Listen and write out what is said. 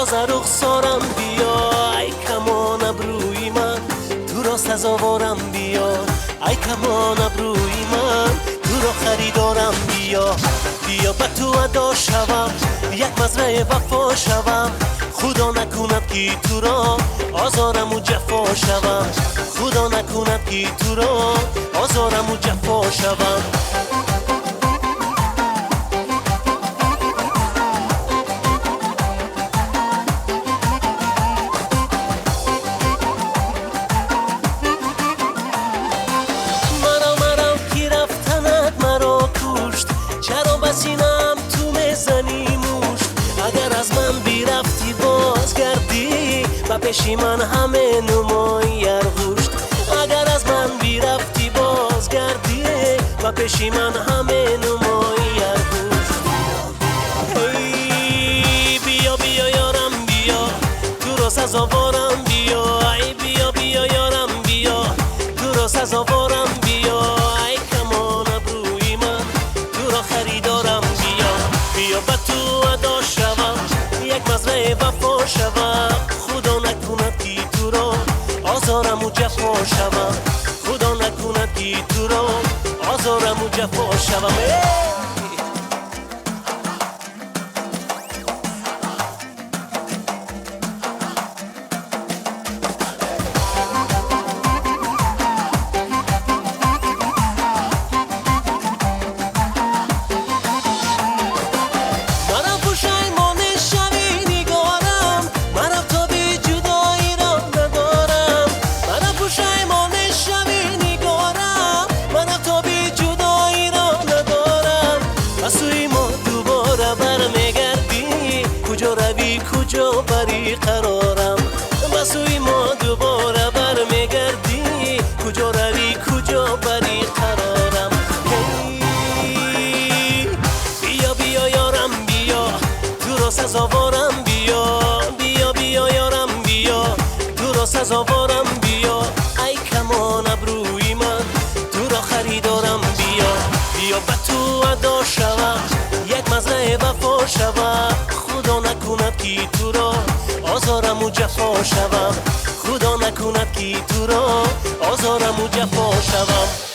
تازه رخسارم بیا، ای کمان ابروی من تو را سزاوارم بیا، ای کمان ابروی من تو را خریدارم بیا. بیا به تو ادا شوم، یک مزرعه وفا شوم، خدا نکند که تو را آزارم و جفا شوم، خدا نکند که تو را آزارم و جفا شوم. چرا بسینم تو میزنی موشت؟ اگر از من بیرفتی بازگردی و پیشی من همه نمایی ارغوشت. اگر از من بیرفتی بازگردی و پیشی من همه نمایی ارغوشت. ای بیا بیا یارم بیا تو را سزاوارم بیا، ای بیا بیا یارم بیا تو را سزاوارم بیا، ای کمان ابروی من تو را خریدارم بیا. بیا به تو ادا شوم، یک مزرعه وفا شوم، خدا نکند که تو را آزارم و جفا شوم، خدا نکند که تو را آزارم و جفا شوم. کجا روی کجا بری قرارم، بسوی ما دوباره برمیگردی، کجا روی کجا بری قرارم. بیا بیا یارم بیا تو را سزاوارم بیا، بیا بیا یارم بیا تو را سزاوارم بیا، ای کمان ابروی من تو را خریدارم بیا. بیا به تو ادا شوم، یک مزرعه وفا شوم، خدا نکند که تو را آزارم و جفا شوم، خدا نکند که تو را آزارم و جفا شوم.